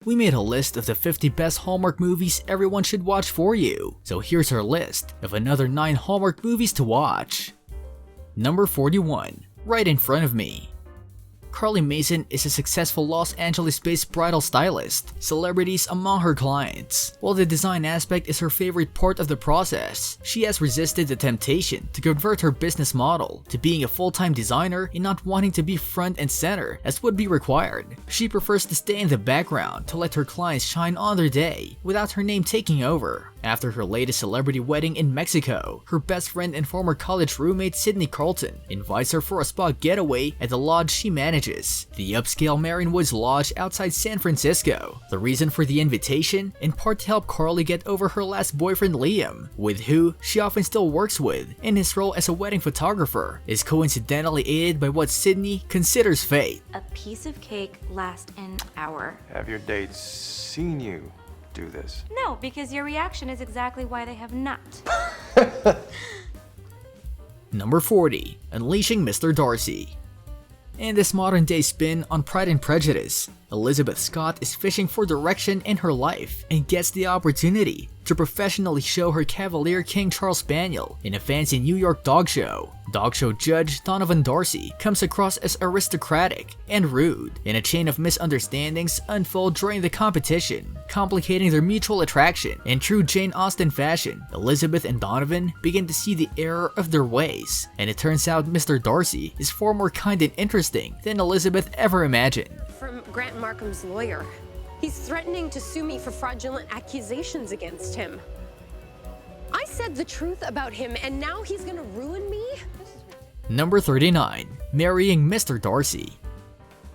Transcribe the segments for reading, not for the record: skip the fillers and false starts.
We made a list of the 50 best Hallmark movies everyone should watch for you, so here's our list of another 9 Hallmark movies to watch. Number 41, Right in Front of Me. Carly Mason is a successful Los Angeles-based bridal stylist, celebrities among her clients. While the design aspect is her favorite part of the process, she has resisted the temptation to convert her business model to being a full-time designer and not wanting to be front and center as would be required. She prefers to stay in the background to let her clients shine on their day without her name taking over. After her latest celebrity wedding in Mexico, her best friend and former college roommate Sydney Carlton invites her for a spa getaway at the lodge she manages, the upscale Marion Woods Lodge outside San Francisco. The reason for the invitation? In part to help Carly get over her last boyfriend Liam, with who she often still works with, and his role as a wedding photographer is coincidentally aided by what Sydney considers fate. A piece of cake lasts an hour. Have your dates seen you do this? No, because your reaction is exactly why they have not. Number 40, Unleashing Mr. Darcy. In this modern-day spin on Pride and Prejudice, Elizabeth Scott is fishing for direction in her life and gets the opportunity to professionally show her Cavalier King Charles Spaniel in a fancy New York dog show. Dog show judge Donovan Darcy comes across as aristocratic and rude, and a chain of misunderstandings unfold during the competition, complicating their mutual attraction. In true Jane Austen fashion, Elizabeth and Donovan begin to see the error of their ways, and it turns out Mr. Darcy is far more kind and interesting than Elizabeth ever imagined. From Grant Markham's lawyer. He's threatening to sue me for fraudulent accusations against him. I said the truth about him and now he's gonna ruin me? Number 39, Marrying Mr. Darcy.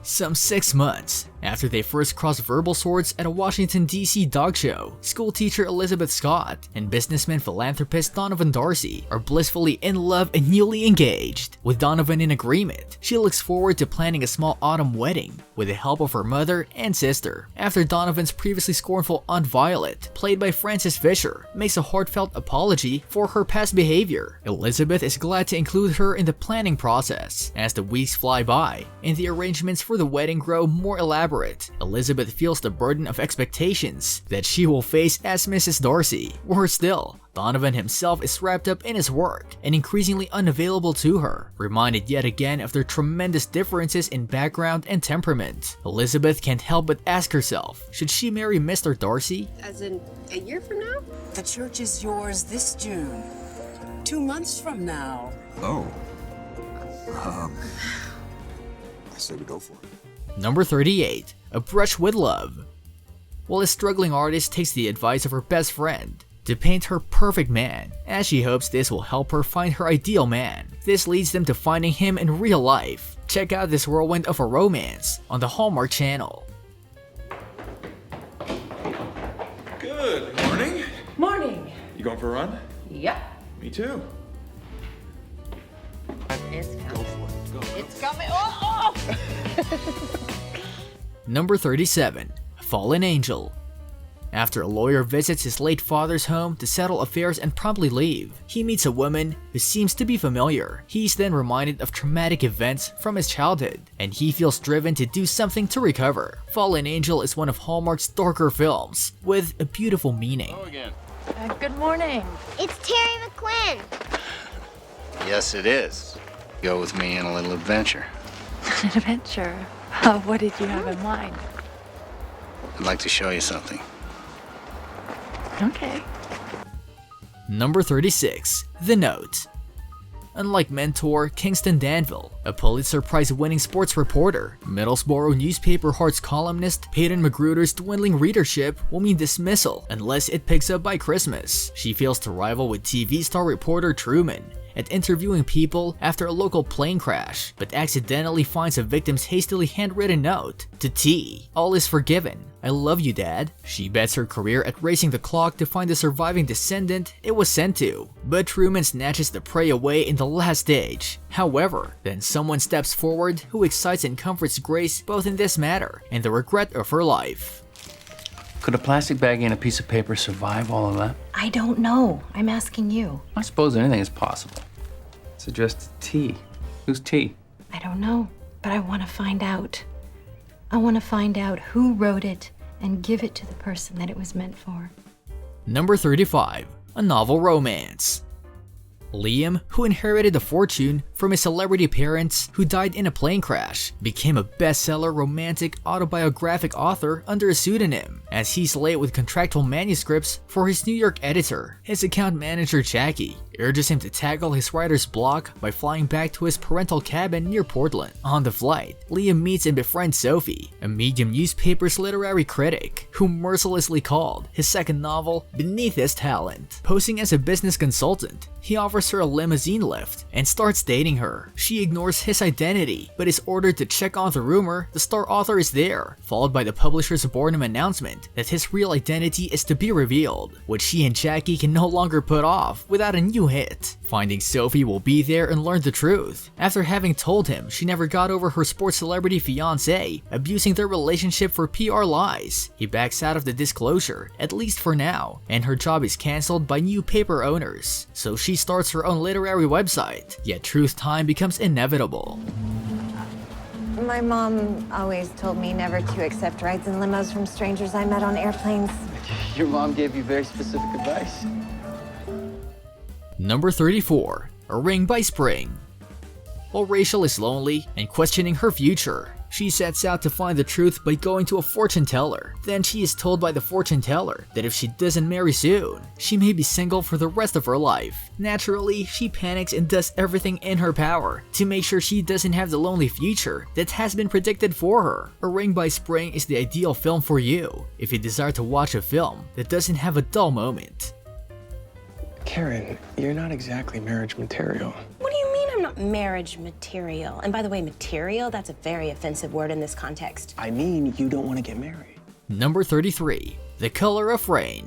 Some 6 months after they first crossed verbal swords at a Washington, D.C. dog show, school teacher Elizabeth Scott and businessman philanthropist Donovan Darcy are blissfully in love and newly engaged. With Donovan in agreement, she looks forward to planning a small autumn wedding with the help of her mother and sister. After Donovan's previously scornful Aunt Violet, played by Frances Fisher, makes a heartfelt apology for her past behavior, Elizabeth is glad to include her in the planning process. As the weeks fly by and the arrangements for the wedding grow more elaborate, Elizabeth feels the burden of expectations that she will face as Mrs. Darcy. Worse still, Donovan himself is wrapped up in his work and increasingly unavailable to her. Reminded yet again of their tremendous differences in background and temperament, Elizabeth can't help but ask herself, should she marry Mr. Darcy? As in a year from now? The church is yours this June. 2 months from now. Oh. I say we go for it. Number 38, A Brush with Love. While a struggling artist takes the advice of her best friend to paint her perfect man, as she hopes this will help her find her ideal man, this leads them to finding him in real life. Check out this whirlwind of a romance on the Hallmark Channel. Good morning. Morning. You going for a run? Yep. Me too. It's coming. Go. It's coming. Oh! Number 37, Fallen Angel. After a lawyer visits his late father's home to settle affairs and promptly leave, he meets a woman who seems to be familiar. He's then reminded of traumatic events from his childhood, and he feels driven to do something to recover. Fallen Angel is one of Hallmark's darker films, with a beautiful meaning. Good morning. It's Terry McQuinn. Yes, it is. Go with me on a little adventure. An adventure. What did you have in mind? I'd like to show you something. Okay. Number 36, The Note. Unlike mentor Kingston Danville, a Pulitzer Prize-winning sports reporter, Middlesbrough newspaper Hearts columnist Peyton Magruder's dwindling readership will mean dismissal unless it picks up by Christmas. She fails to rival with TV star reporter Truman at interviewing people after a local plane crash, but accidentally finds a victim's hastily handwritten note to T. All is forgiven. I love you, Dad. She bets her career at racing the clock to find the surviving descendant it was sent to, but Truman snatches the prey away in the last stage. However, then someone steps forward who excites and comforts Grace both in this matter and the regret of her life. Could a plastic baggie and a piece of paper survive all of that? I don't know. I'm asking you. I suppose anything is possible. Suggest T. Who's T? I don't know, but I want to find out. I want to find out who wrote it and give it to the person that it was meant for. Number 35. A novel romance. Liam, who inherited a fortune from his celebrity parents who died in a plane crash, became a bestseller romantic autobiographic author under a pseudonym. As he's late with contractual manuscripts for his New York editor, his account manager Jackie urges him to tackle his writer's block by flying back to his parental cabin near Portland. On the flight, Liam meets and befriends Sophie, a Medium newspaper's literary critic, who mercilessly called his second novel beneath his talent. Posing as a business consultant, he offers her a limousine lift and starts dating her. She ignores his identity, but is ordered to check on the rumor the star author is there, followed by the publisher's boredom announcement that his real identity is to be revealed, which she and Jackie can no longer put off without a new hit. Finding Sophie will be there and learn the truth. After having told him she never got over her sports celebrity fiancé abusing their relationship for PR lies, he backs out of the disclosure, at least for now, and her job is cancelled by new paper owners. So she starts her own literary website, yet truth time becomes inevitable. My mom always told me never to accept rides in limos from strangers I met on airplanes. Your mom gave you very specific advice. Number 34. A Ring by Spring. While Rachel is lonely and questioning her future, she sets out to find the truth by going to a fortune teller. Then she is told by the fortune teller that if she doesn't marry soon, she may be single for the rest of her life. Naturally, she panics and does everything in her power to make sure she doesn't have the lonely future that has been predicted for her. A Ring by Spring is the ideal film for you if you desire to watch a film that doesn't have a dull moment. Karen, you're not exactly marriage material. What do you mean I'm not marriage material? And by the way, material, that's a very offensive word in this context. I mean, you don't want to get married. Number 33. The Color of Rain.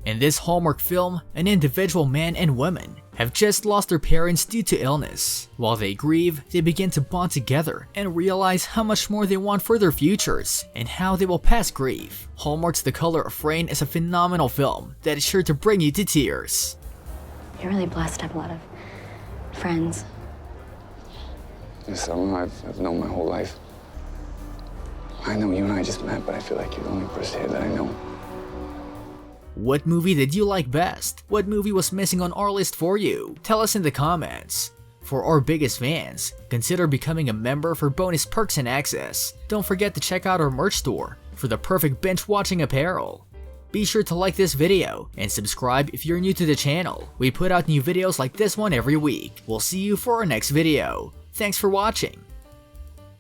In this Hallmark film, an individual man and woman have just lost their parents due to illness. While they grieve, they begin to bond together and realize how much more they want for their futures and how they will pass grief. Hallmark's The Color of Rain is a phenomenal film that is sure to bring you to tears. You're really blessed to have a lot of friends. There's someone I've known my whole life. I know you and I just met, but I feel like you're the only person here that I know. What movie did you like best? What movie was missing on our list for you? Tell us in the comments. For our biggest fans, consider becoming a member for bonus perks and access. Don't forget to check out our merch store for the perfect binge-watching apparel. Be sure to like this video and subscribe if you're new to the channel. We put out new videos like this one every week. We'll see you for our next video. Thanks for watching.